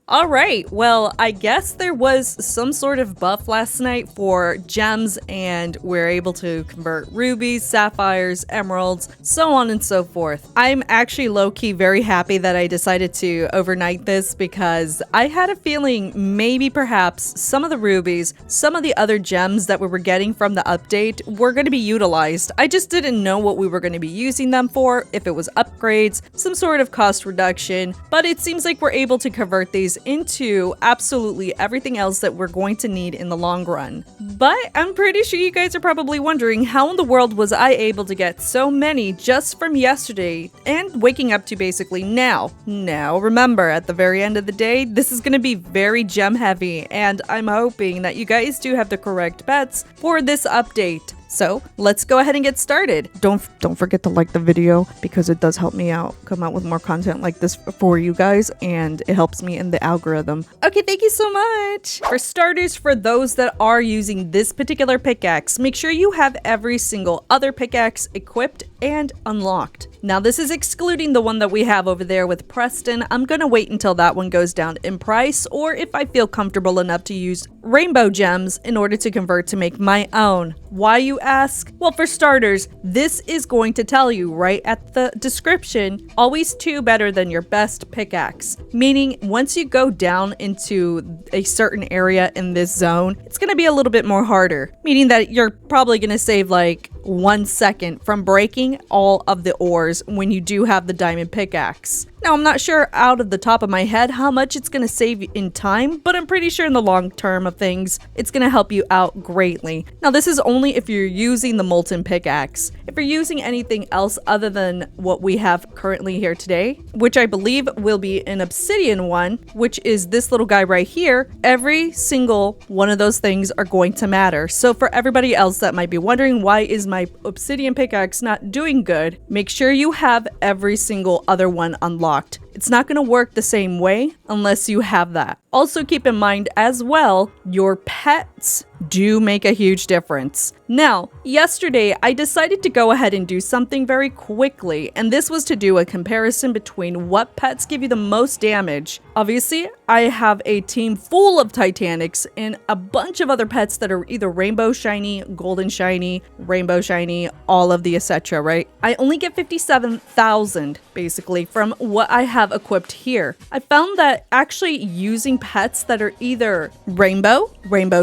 Alright, well, I guess there was some sort of buff last night for gems, and we're able to convert rubies, sapphires, emeralds, so on and so forth. I'm actually low-key very happy that I decided to overnight this because I had a feeling maybe perhaps some of the rubies, some of the other gems that we were getting from the update were going to be utilized. I just didn't know what we were going to be using them for, if it was upgrades, some sort of cost reduction, but it seems like we're able to convert these into absolutely everything else that we're going to need in the long run. But I'm pretty sure you guys are probably wondering how in the world was I able to get so many just from yesterday and waking up to basically now. Now remember, at the very end of the day, this is going to be very gem heavy, and I'm hoping that you guys do have the correct bets for this update. So let's go ahead and get started. Don't forget to like the video because it does help me out, come out with more content like this for you guys, and it helps me in the algorithm. Okay, thank you so much. For starters, for those that are using this particular pickaxe, make sure you have every single other pickaxe equipped and unlocked. Now this is excluding the one that we have over there with Preston. I'm gonna wait until that one goes down in price, or if I feel comfortable enough to use rainbow gems in order to convert to make my own. Why, you ask? Well, for starters, this is going to tell you right at the description, always 2 better than your best pickaxe. Meaning once you go down into a certain area in this zone, it's gonna be a little bit more harder. Meaning that you're probably gonna save like 1 second from breaking all of the ores when you do have the diamond pickaxe. Now, I'm not sure out of the top of my head how much it's going to save in time, but I'm pretty sure in the long term of things, it's going to help you out greatly. Now, this is only if you're using the molten pickaxe. If you're using anything else other than what we have currently here today, which I believe will be an obsidian one, which is this little guy right here, every single one of those things are going to matter. So for everybody else that might be wondering, why is my obsidian pickaxe not doing good, make sure you have every single other one unlocked. It's not going to work the same way unless you have that. Also keep in mind as well, your pets do make a huge difference. Now, yesterday I decided to go ahead and do something very quickly, and this was to do a comparison between what pets give you the most damage. Obviously, I have a team full of Titanics and a bunch of other pets that are either rainbow shiny, golden shiny, rainbow shiny, all of the etc, right? I only get 57,000 basically from what I have equipped here. I found that actually using pets that are either rainbow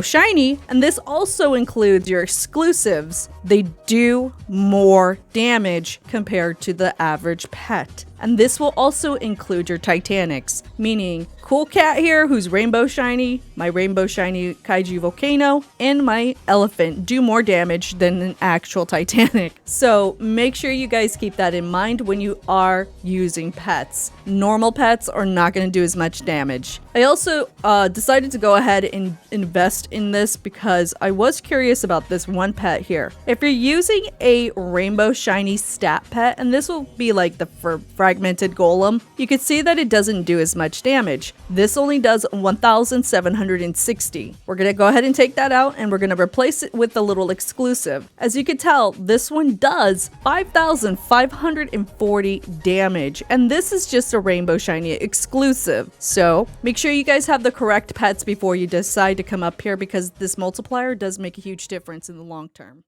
shiny, and this also includes your exclusives, they do more damage compared to the average pet. And this will also include your Titanics, meaning Cool Cat here, who's rainbow shiny, my rainbow shiny Kaiju Volcano, and my elephant do more damage than an actual Titanic. So make sure you guys keep that in mind when you are using pets. Normal pets are not going to do as much damage. I also decided to go ahead and invest in this because I was curious about this one pet here. If you're using a rainbow shiny stat pet, and this will be like the fragmented golem, you can see that it doesn't do as much damage. This only does 1,760. We're gonna go ahead and take that out, and we're gonna replace it with the little exclusive. As you can tell, this one does 5,540 damage, and this is just a rainbow shiny exclusive. So make sure you guys have the correct pets before you decide to come up here, because this multiplier does make a huge difference in the long term.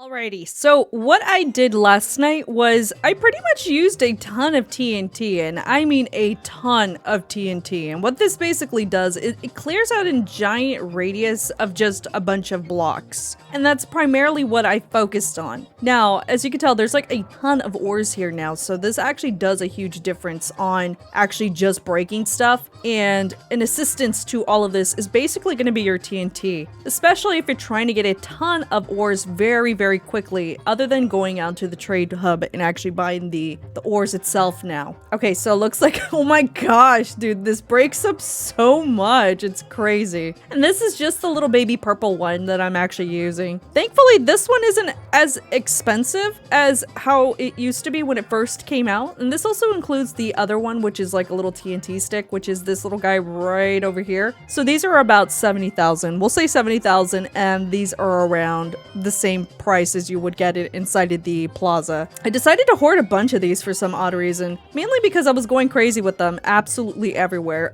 Alrighty, so what I did last night was I pretty much used a ton of TNT, and I mean a ton of TNT. And what this basically does is it clears out a giant radius of just a bunch of blocks. And that's primarily what I focused on. Now, as you can tell, there's like a ton of ores here now, so this actually does a huge difference on actually just breaking stuff. And an assistance to all of this is basically going to be your TNT, especially if you're trying to get a ton of ores very quickly, other than going out to the trade hub and actually buying the ores itself now. Okay, so it looks like, oh my gosh, dude, this breaks up so much. It's crazy. And this is just the little baby purple one that I'm actually using. Thankfully, this one isn't as expensive as how it used to be when it first came out. And this also includes the other one, which is like a little TNT stick, which is this little guy right over here. So these are about 70,000. We'll say 70,000, and these are around the same price prices you would get it inside of the plaza. I decided to hoard a bunch of these for some odd reason, mainly because I was going crazy with them absolutely everywhere.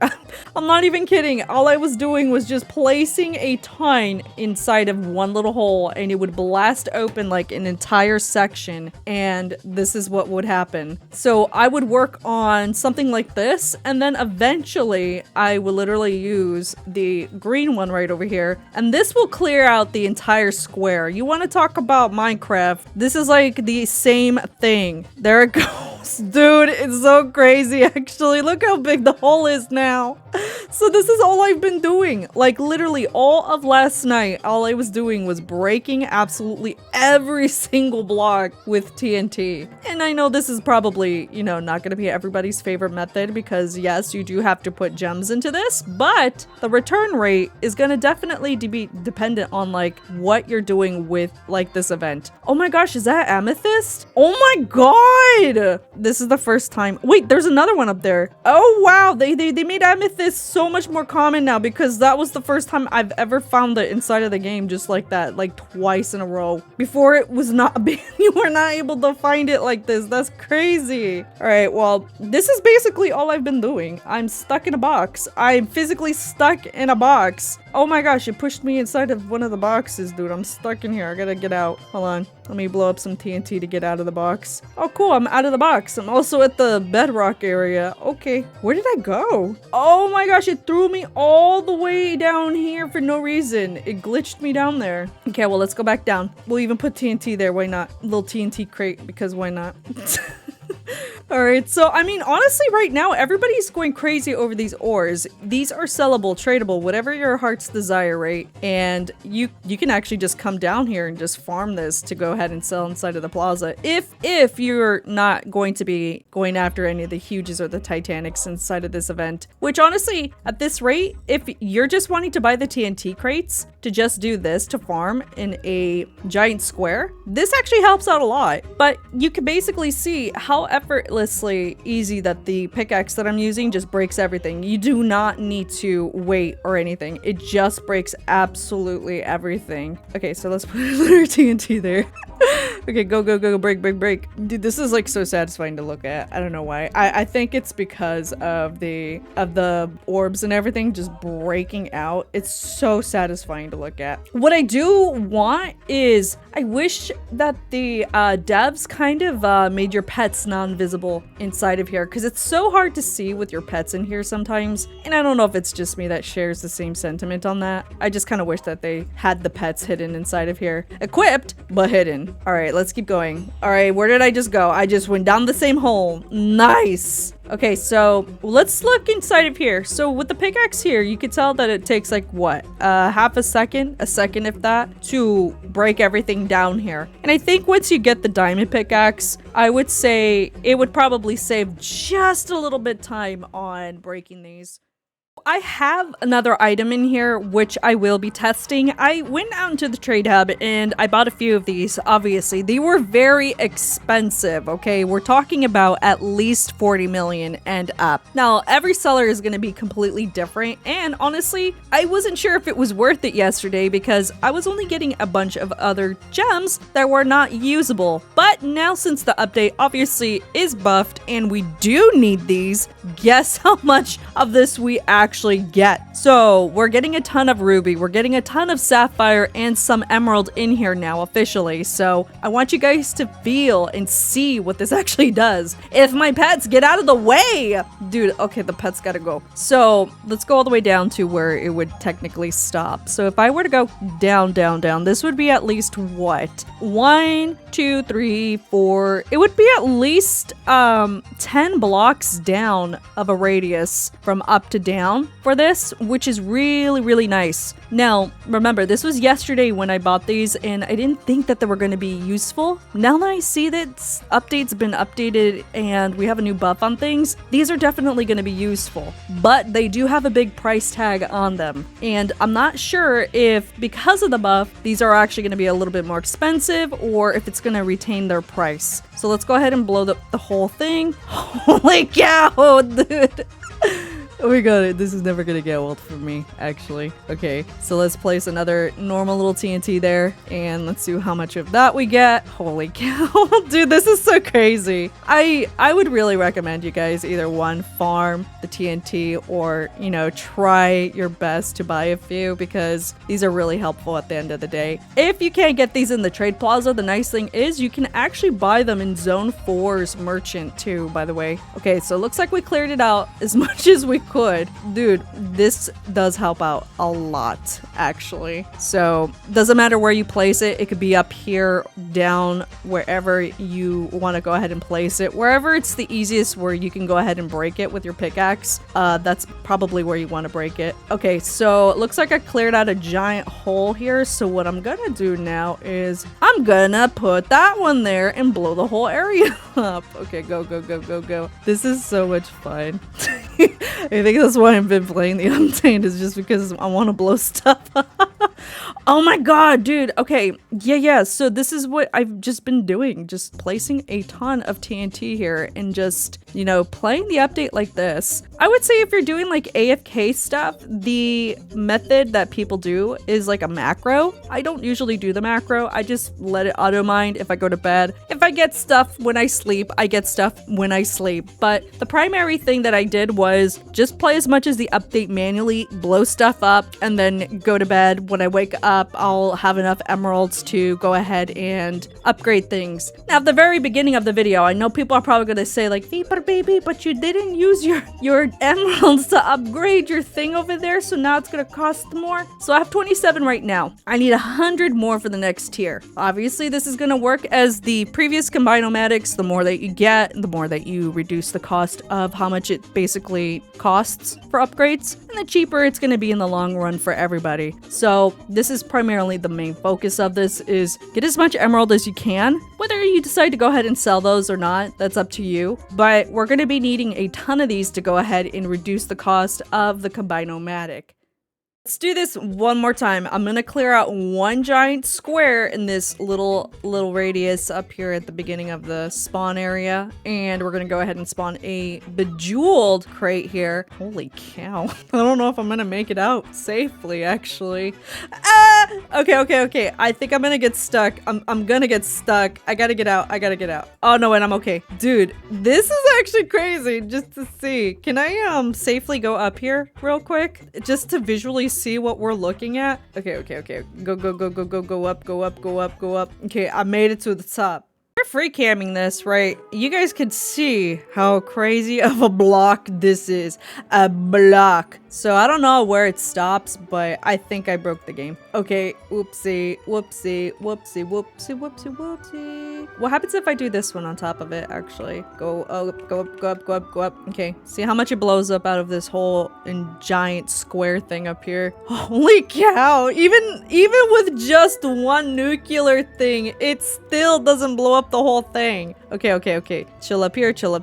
I'm not even kidding. All I was doing was just placing a ton inside of one little hole, and it would blast open like an entire section, and this is what would happen. So I would work on something like this, and then eventually I will literally use the green one right over here, and this will clear out the entire square. You want to talk about Minecraft? This is like the same thing. There it goes. Dude, it's so crazy actually. Look how big the hole is now. So this is all I've been doing. Like literally all of last night, all I was doing was breaking absolutely every single block with TNT. And I know this is probably, you know, not going to be everybody's favorite method because yes, you do have to put gems into this, but the return rate is going to definitely be dependent on like what you're doing with like this event. Oh my gosh, is that amethyst? Oh my god! This is the first time. Wait, there's another one up there. Oh wow, they made amethyst so much more common now because that was the first time I've ever found it inside of the game just like that, like twice in a row. Before it was not, you were not able to find it like this. That's crazy. All right, well, this is basically all I've been doing. I'm stuck in a box. I'm physically stuck in a box. Oh my gosh, it pushed me inside of one of the boxes, dude. I'm stuck in here. I gotta get out. Hold on. Let me blow up some TNT to get out of the box. Oh, cool. I'm out of the box. I'm also at the bedrock area. Okay. Where did I go? Oh my gosh, it threw me all the way down here for no reason. It glitched me down there. Okay, well, let's go back down. We'll even put TNT there. Why not? Little TNT crate, because why not? Alright, so I mean, honestly, right now, everybody's going crazy over these ores. These are sellable, tradable, whatever your heart's desire, right? And you can actually just come down here and just farm this to go ahead and sell inside of the plaza. If you're not going to be going after any of the huges or the titanics inside of this event, which honestly, at this rate, if you're just wanting to buy the TNT crates to just do this to farm in a giant square, this actually helps out a lot. But you can basically see how effortlessly easy that the pickaxe that I'm using just breaks everything. You do not need to wait or anything. It just breaks absolutely everything. Okay, so let's put another TNT there. Okay, go, break. Dude, this is like so satisfying to look at. I don't know why. I think it's because of the orbs and everything just breaking out. It's so satisfying to look at. What I do want is I wish that the devs kind of made your pets non-visible inside of here because it's so hard to see with your pets in here sometimes. And I don't know if it's just me that shares the same sentiment on that. I just kind of wish that they had the pets hidden inside of here. Equipped, but hidden. All right, let's keep going. All right, where did I just go? I just went down the same hole. Nice. Okay, so let's look inside of here. So with the pickaxe here, you can tell that it takes like what? Half a second if that, to break everything down here. And I think once you get the diamond pickaxe, I would say it would probably save just a little bit time on breaking these. I have another item in here which I will be testing. I went out into the trade hub and I bought a few of these. Obviously, they were very expensive, okay? We're talking about at least 40 million and up. Now, every seller is going to be completely different, and honestly, I wasn't sure if it was worth it yesterday because I was only getting a bunch of other gems that were not usable. But now, since the update obviously is buffed and we do need these, guess how much of this we actually get. So we're getting a ton of ruby, we're getting a ton of sapphire and some emerald in here now officially. So I want you guys to feel and see what this actually does. If my pets get out of the way, dude, okay, the pets gotta go. So let's go all the way down to where it would technically stop. So if I were to go down, this would be at least what? 1, 2, 3, 4. It would be at least 10 blocks down of a radius from up to down for this, which is really nice. Now, remember, this was yesterday when I bought these and I didn't think that they were going to be useful. Now that I see that updates been updated and we have a new buff on things, these are definitely going to be useful, but they do have a big price tag on them. And I'm not sure if because of the buff, these are actually going to be a little bit more expensive or if it's going to retain their price. So let's go ahead and blow the whole thing. Holy cow, dude. Oh my god, this is never gonna get old for me, actually. Okay, so let's place another normal little TNT there, and let's see how much of that we get. Holy cow, dude, this is so crazy. I would really recommend you guys either one, farm the TNT, or, you know, try your best to buy a few, because these are really helpful at the end of the day. If you can't get these in the trade plaza, the nice thing is you can actually buy them in Zone 4's merchant too, by the way. Okay, so it looks like we cleared it out as much as we could. Dude, this does help out a lot, actually. So doesn't matter where you place it. It could be up here, down, wherever you want to go ahead and place it. Wherever it's the easiest where you can go ahead and break it with your pickaxe, that's probably where you want to break it. Okay, so it looks like I cleared out a giant hole here. So what I'm gonna do now is I'm gonna put that one there and blow the whole area up. Okay, go, go, go, go, go. This is so much fun. I think that's why I've been playing the Untamed, is just because I want to blow stuff up. Oh my god, dude. Okay, yeah, so this is what I've just been doing, just placing a ton of TNT here and just, you know, playing the update like this. I would say if you're doing like AFK stuff, the method that people do is like a macro. I don't usually do the macro. I just let it auto mine if I go to bed. If I get stuff when I sleep, I get stuff when I sleep. But the primary thing that I did was just play as much as the update manually, blow stuff up, and then go to bed. When I wake up, I'll have enough emeralds to go ahead and upgrade things. Now, at the very beginning of the video, I know people are probably going to say like, Viper baby, but you didn't use your emeralds to upgrade your thing over there, so now it's going to cost more. So I have 27 right now. I need 100 more for the next tier. Obviously, this is going to work as the previous combine-o-matics. The more that you get, the more that you reduce the cost of how much it basically costs for upgrades, and the cheaper it's going to be in the long run for everybody. So this is primarily the main focus of this, is get as much emerald as you can. Whether you decide to go ahead and sell those or not, that's up to you. But we're going to be needing a ton of these to go ahead and reduce the cost of the combine-o-matic. Let's do this one more time. I'm gonna clear out one giant square in this little radius up here at the beginning of the spawn area, and we're gonna go ahead and spawn a bejeweled crate here. Holy cow. I don't know if I'm gonna make it out safely, actually. Okay. I think I'm gonna get stuck. I'm gonna get stuck. I gotta get out. Oh no, wait, I'm okay. Dude, this is actually crazy just to see. Can I safely go up here real quick? Just to visually see what we're looking at. Okay. Go up. Okay, I made it to the top. We're free camming this, right? You guys could see how crazy of a block this is. A block. So I don't know where it stops, but I think I broke the game. Okay, whoopsie. What happens if I do this one on top of it, actually? Go up. Okay, see how much it blows up out of this whole giant square thing up here. Holy cow, even with just one nuclear thing, it still doesn't blow up the whole thing. Okay. Chill up here. Go.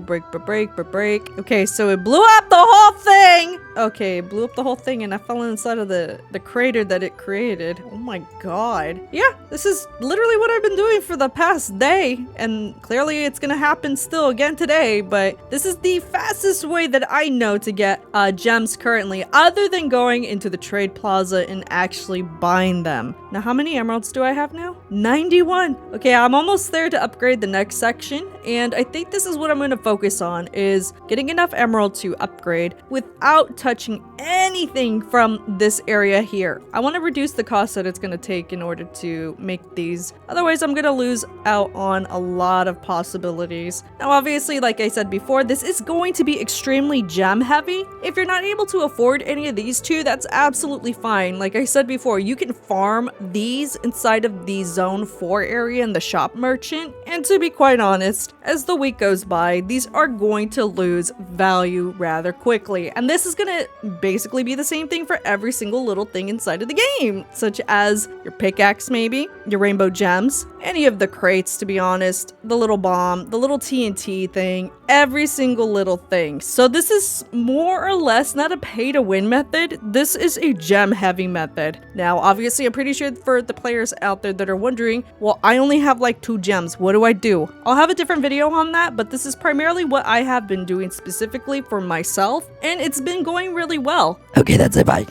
Break. Okay, so it blew up the whole thing. Okay, it blew up the whole thing, and I fell inside of the crater that it created. Oh my god. Yeah, this is literally what I've been doing for the past day, and clearly it's gonna happen still again today, but this is the fastest way that I know to get gems currently, other than going into the trade plaza and actually buying them. Now, how many emeralds do I have now? 91. Okay, I'm almost there to upgrade the next section, and I think this is what I'm going to focus on, is getting enough emerald to upgrade without touching anything from this area here. I want to reduce the cost that it's going to take in order to make these. Otherwise, I'm going to lose out on a lot of possibilities. Now, obviously, like I said before, this is going to be extremely gem heavy. If you're not able to afford any of these two, that's absolutely fine. Like I said before, you can farm these inside of the Zone 4 area in the shop merchant. And to be quite honest, as the week goes by, these are going to lose value rather quickly. And this is going to basically be the same thing for every single little thing inside of the game, such as your pickaxe, maybe your rainbow gems, any of the crates, to be honest, the little bomb, the little TNT thing, every single little thing. So this is more or less not a pay to win method. This is a gem heavy method. Now, obviously, I'm pretty sure for the players out there that are wondering, well, I only have like like 2 gems. What do? I'll have a different video on that, but this is primarily what I have been doing specifically for myself, and it's been going really well. Okay, that's it. Bye.